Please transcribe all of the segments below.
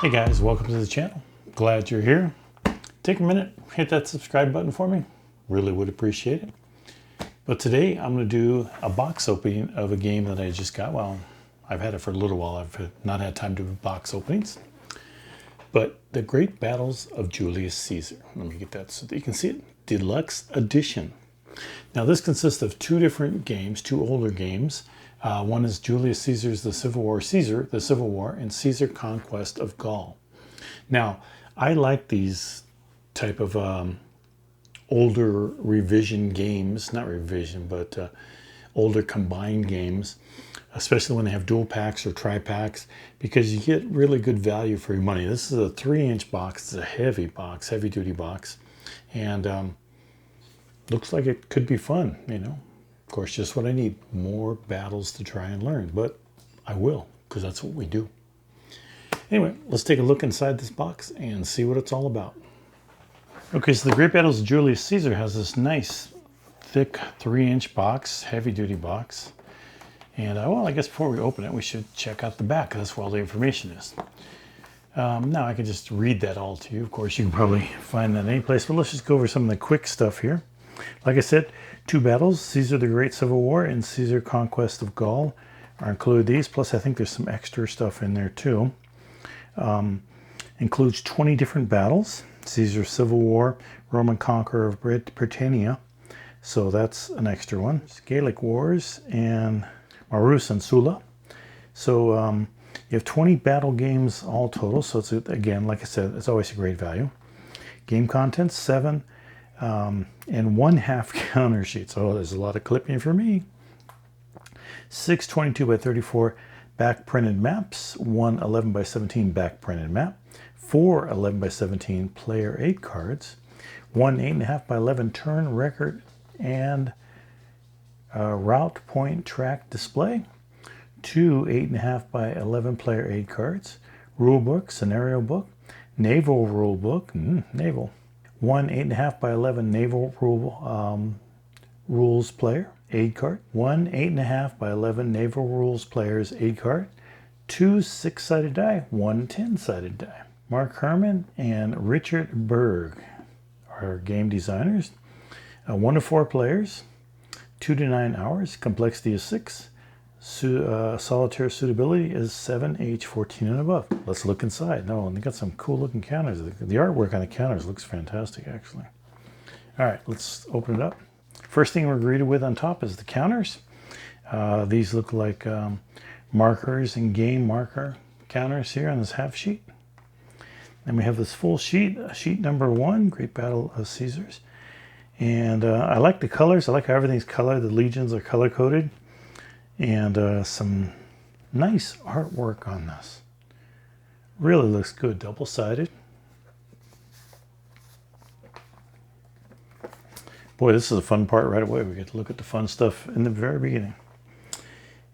Hey guys, welcome to the channel. Glad you're here. Take a minute, hit that subscribe button for me. Really would appreciate it. But today I'm going to do a box opening of a game that I just got. Well, I've had it for a little while. I've not had time to do box openings. But The Great Battles of Julius Caesar. Let me get that so that you can see it. Deluxe Edition. Now this consists of two different games, two older games. One is Julius Caesar's The Civil War, Caesar, The Civil War, and Caesar Conquest of Gaul. Now, I like these type of older revision games, not revision, but older combined games, especially when they have dual packs or tri-packs, because you get really good value for your money. This is a 3-inch box. It's a heavy box, heavy-duty box, and looks like it could be fun, you know. Of course, just what I need, more battles to try and learn, but I will, because that's what we do. Anyway, let's take a look inside this box and see what it's all about. Okay, so The Great Battles of Julius Caesar has this nice, thick 3-inch box, heavy-duty box. And, well, I guess before we open it, we should check out the back. That's where all the information is. Now, I can just read that all to you. Of course, you can probably find that any place, but let's just go over some of the quick stuff here. Like I said, 2 battles, Caesar the Great Civil War and Caesar Conquest of Gaul are included these. Plus, I think there's some extra stuff in there too. Includes 20 different battles. Caesar Civil War, Roman Conqueror of Britannia. So that's an extra one. Gallic Wars and Marus and Sulla. So you have 20 battle games all total. So it's, again, like I said, it's always a great value. Game contents, 7. And 1/2 counter sheets. Oh, there's a lot of clipping for me. 6 22 by 34 back printed maps, 1 11 by 17 back printed map, 4 11 by 17 player 8 cards, 1 8.5 by 11 turn record and route point track display, 2 8.5 by 11 player 8 cards, rule book, scenario book, naval rule book, naval. 1 8.5 by 11 naval rules player aid card, 1 8.5 by 11 naval rules players aid card, 2 6-sided die, 1 10-sided die. Mark Herman and Richard Berg are game designers. 1 to 4 players, 2 to 9 hours, complexity is 6. Solitaire suitability is 7, age 14 and above. Let's look inside. No, and they got some cool looking counters. The artwork on the counters looks fantastic, actually. All right, let's open it up. First thing we're greeted with on top is the counters. These look like markers and game marker counters here on this half sheet. Then we have this full sheet, sheet number 1, Great Battle of Caesars. And I like the colors. I like how everything's colored. The legions are color coded. And some nice artwork on this. Really looks good, double-sided. Boy, this is a fun part right away. We get to look at the fun stuff in the very beginning.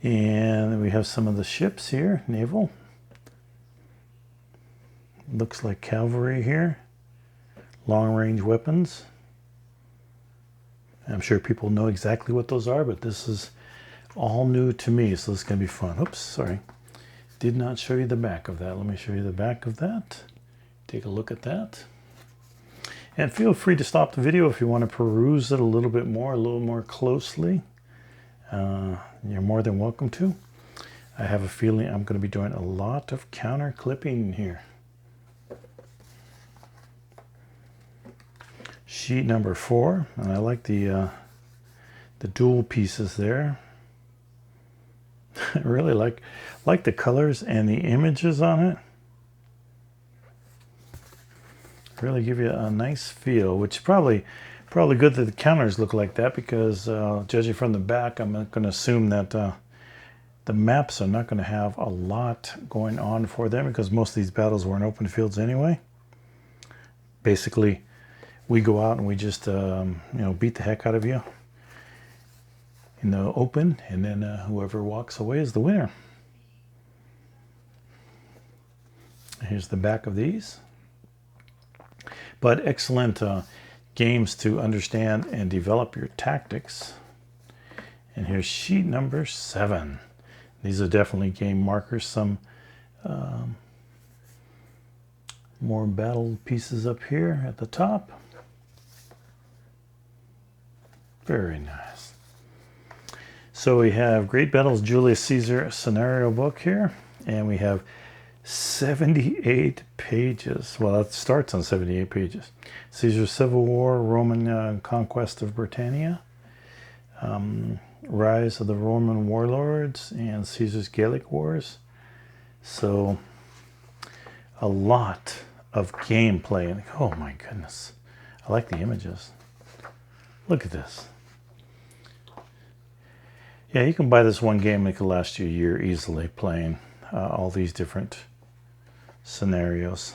And then we have some of the ships here, naval. Looks like cavalry here. Long-range weapons. I'm sure people know exactly what those are, but this is all new to me, so this is going to be fun. Oops, sorry. Did not show you the back of that. Let me show you the back of that. Take a look at that. And feel free to stop the video if you want to peruse it a little bit more, a little more closely. You're more than welcome to. I have a feeling I'm going to be doing a lot of counter clipping here. Sheet number 4, and I like the dual pieces there. I really like the colors and the images on it. Really give you a nice feel, which is probably good that the counters look like that, because judging from the back, I'm going to assume that the maps are not going to have a lot going on for them, because most of these battles were in open fields anyway. Basically, we go out and we just beat the heck out of you in the open, and then whoever walks away is the winner. Here's the back of these. But excellent games to understand and develop your tactics. And here's sheet number 7. These are definitely game markers. Some More battle pieces up here at the top. Very nice. So we have Great Battles Julius Caesar scenario book here, and we have 78 pages. Well, that starts on 78 pages. Caesar's Civil War, Roman conquest of Britannia, rise of the Roman warlords, and Caesar's Gallic Wars. So a lot of gameplay. Oh my goodness. I like the images. Look at this. Yeah, you can buy this one game. It could last you a year easily playing all these different scenarios.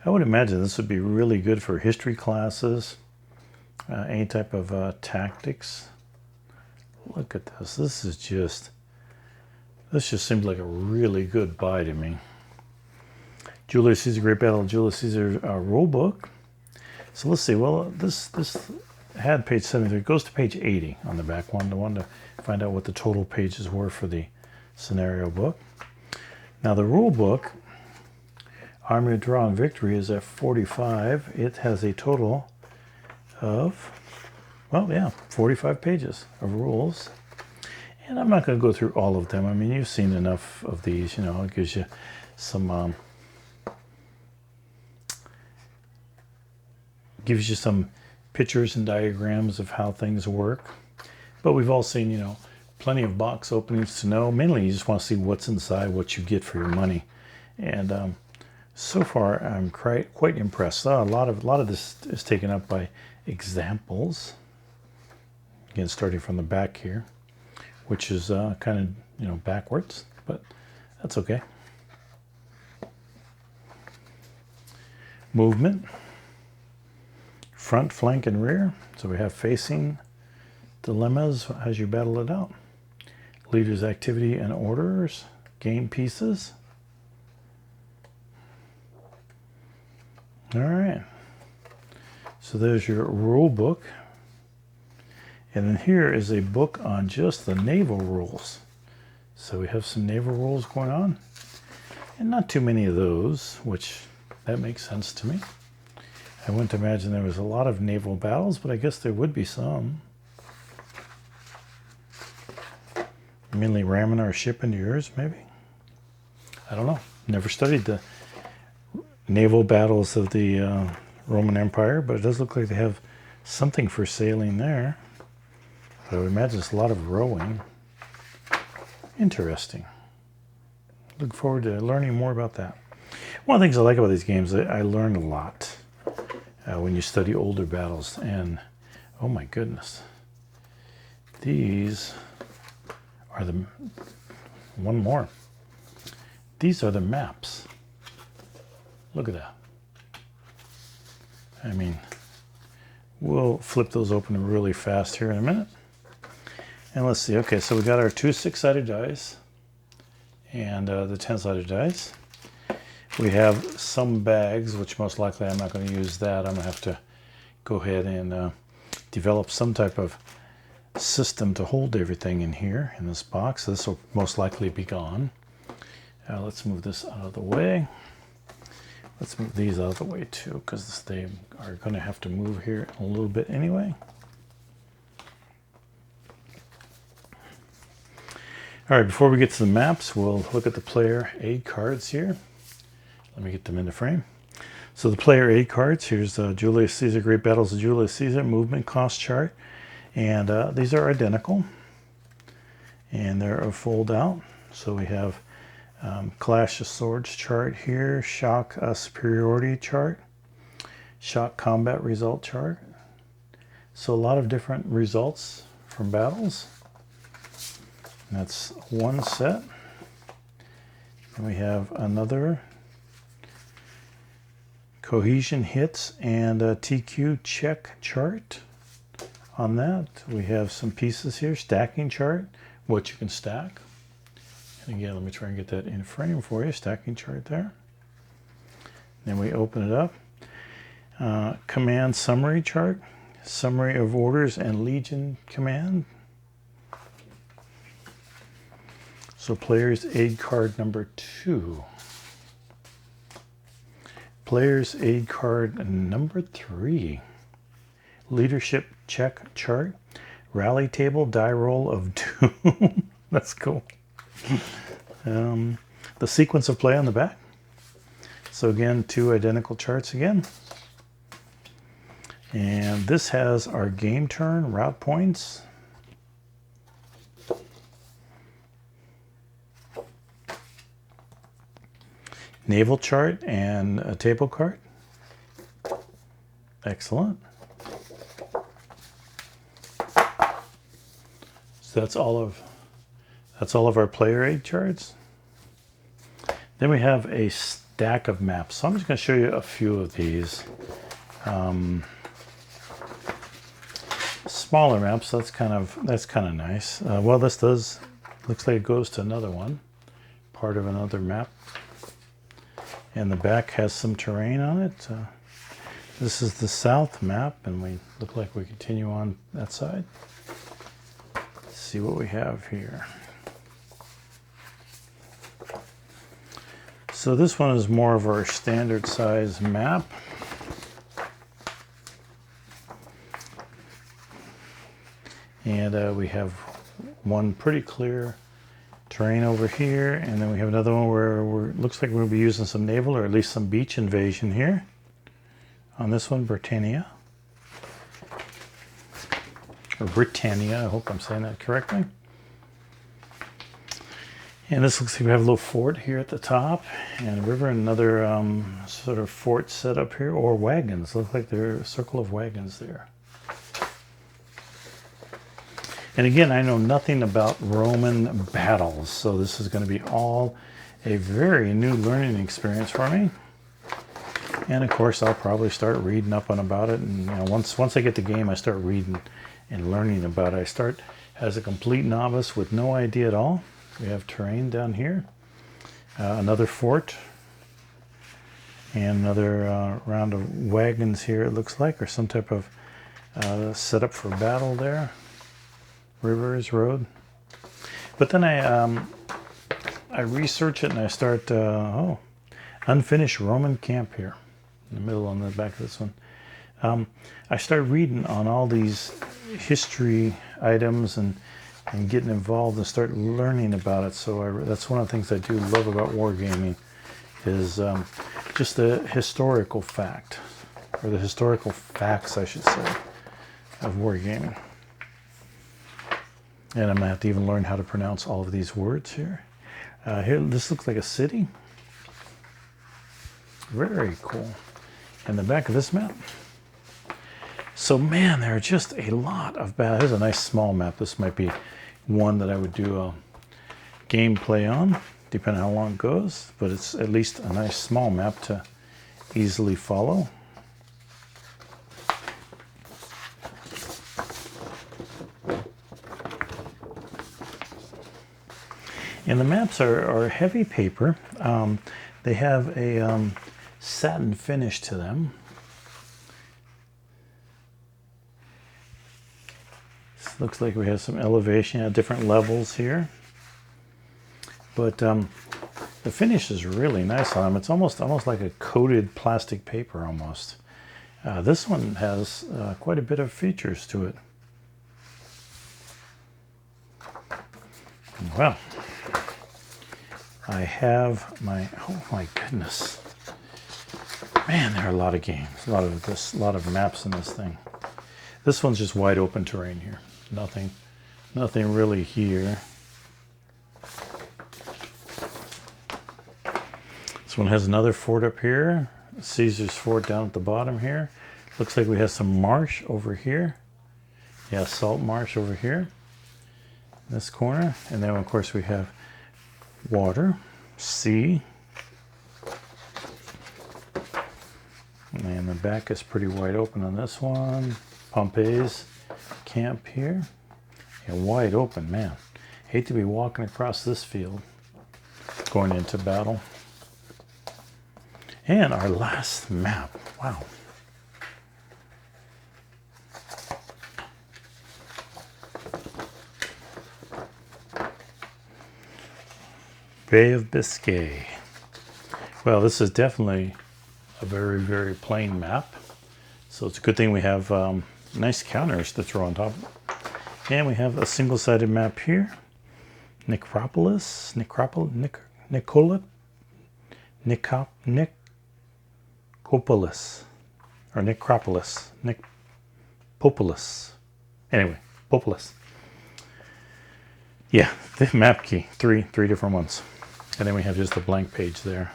I would imagine this would be really good for history classes, any type of tactics. Look at this. This just seems like a really good buy to me. Julius Caesar Great Battle of Julius Caesar Rulebook. So let's see. Well, this had page 73. It goes to page 80 on the back one. I wanted to find out what the total pages were for the scenario book. Now the rule book, Army of Draw and Victory, is at 45. It has a total of, well, yeah, 45 pages of rules. And I'm not going to go through all of them. I mean, you've seen enough of these. You know, it gives you some pictures and diagrams of how things work. But we've all seen, you know, plenty of box openings to know. Mainly, you just want to see what's inside, what you get for your money. And so far, I'm quite impressed. A lot of this is taken up by examples. Again, starting from the back here, which is kind of, you know, backwards, but that's okay. Movement. Front, flank, and rear. So we have facing, dilemmas as you battle it out. Leader's activity and orders. Game pieces. All right. So there's your rule book. And then here is a book on just the naval rules. So we have some naval rules going on. And not too many of those, which that makes sense to me. I wouldn't imagine there was a lot of naval battles, but I guess there would be some. Mainly ramming our ship into yours, maybe? I don't know. Never studied the naval battles of the Roman Empire, but it does look like they have something for sailing there. But I would imagine it's a lot of rowing. Interesting. Look forward to learning more about that. One of the things I like about these games, I learned a lot when you study older battles. And oh my goodness, these are the, one more. These are the maps. Look at that. I mean, we'll flip those open really fast here in a minute. And let's see. Okay, so we got our 2 6-sided dice and the 10-sided dice. We have some bags, which most likely I'm not going to use that. I'm going to have to go ahead and develop some type of system to hold everything in here in this box. This will most likely be gone. Let's move this out of the way. Let's move these out of the way too, because they are going to have to move here a little bit anyway. All right, before we get to the maps, we'll look at the player aid cards here. Let me get them in the frame. So the player aid cards, here's Julius Caesar, Great Battles of Julius Caesar, movement cost chart. And these are identical. And they're a fold out. So we have Clash of Swords chart here, Shock Superiority chart, Shock Combat Result chart. So a lot of different results from battles. And that's one set. And we have another Cohesion Hits and TQ check chart. On that, we have some pieces here, stacking chart, what you can stack. And again, let me try and get that in frame for you, stacking chart there. Then we open it up. Command summary chart, summary of orders and legion command. So player's aid card number 2. Player's Aid card number 3. Leadership check chart. Rally table, die roll of doom. That's cool. The sequence of play on the back. So again, 2 identical charts again. And this has our game turn, route points. Naval chart and a table card. Excellent. So that's all of our player aid charts. Then we have a stack of maps. So I'm just going to show you a few of these. Smaller maps. That's kind of nice. Well, this looks like it goes to another one, part of another map. And the back has some terrain on it. This is the south map, and we look like we continue on that side. Let's see what we have here. So this one is more of our standard size map. And we have one pretty clear terrain over here, and then we have another one where looks like we'll be using some naval or at least some beach invasion here. On this one, Britannia. Or Britannia, I hope I'm saying that correctly. And this looks like we have a little fort here at the top, and a river, and another sort of fort set up here, or wagons. Look like there are a circle of wagons there. And again, I know nothing about Roman battles, so this is going to be all a very new learning experience for me. And of course, I'll probably start reading up on about it. And once I get the game, I start reading and learning about it. I start as a complete novice with no idea at all. We have terrain down here, another fort, and another round of wagons here. It looks like, or some type of setup for battle there. Rivers, road. But then I research it and I start, unfinished Roman camp here in the middle on the back of this one. I start reading on all these history items and getting involved and start learning about it. So that's one of the things I do love about wargaming is just the historical fact, or the historical facts, I should say, of wargaming. And I'm going to have to even learn how to pronounce all of these words here. Here, this looks like a city. Very cool. And the back of this map. So, man, there are just a lot of battles. Here's a nice small map. This might be one that I would do a gameplay on, depending on how long it goes. But it's at least a nice small map to easily follow. And the maps are heavy paper. They have a satin finish to them. This looks like we have some elevation at different levels here. But the finish is really nice on them. It's almost like a coated plastic paper almost. This one has quite a bit of features to it. Well, I have oh my goodness. Man, there are a lot of games, a lot of maps in this thing. This one's just wide open terrain here. Nothing really here. This one has another fort up here. Caesar's Fort down at the bottom here. Looks like we have some marsh over here. Yeah, salt marsh over here. In this corner. And then of course we have water, sea, and the back is pretty wide open on this one. Pompey's camp here, and wide open, man. Hate to be walking across this field going into battle. And our last map, wow. Bay of Biscay. Well, this is definitely a very, very plain map. So it's a good thing we have nice counters to throw on top. And we have a single-sided map here. Necropolis, Nicopolis, or Necropolis, Popolis. Anyway, Popolis. Yeah, the map key, three different ones. And then we have just a blank page there.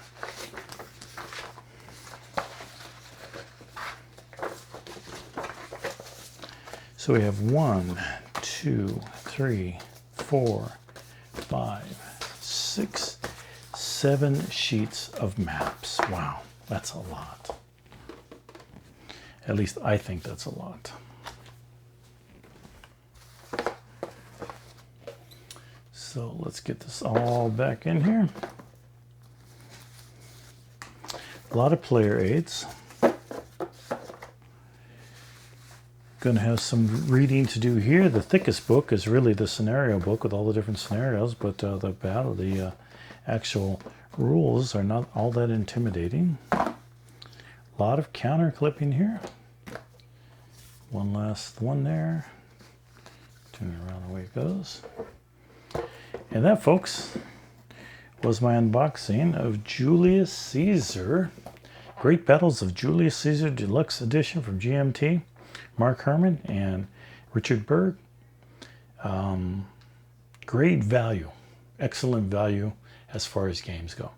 So we have 1, 2, 3, 4, 5, 6, 7 sheets of maps. Wow, that's a lot. At least I think that's a lot. So let's get this all back in here. A lot of player aids. Going to have some reading to do here. The thickest book is really the scenario book with all the different scenarios, but the actual rules are not all that intimidating. A lot of counter clipping here. One last one there. Turn it around, away it goes. And that, folks, was my unboxing of Julius Caesar. Great Battles of Julius Caesar Deluxe Edition from GMT. Mark Herman and Richard Berg. Great value. Excellent value as far as games go.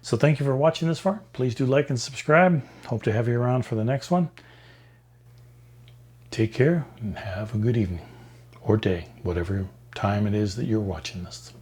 So thank you for watching this far. Please do like and subscribe. Hope to have you around for the next one. Take care and have a good evening or day, whatever time it is that you're watching this.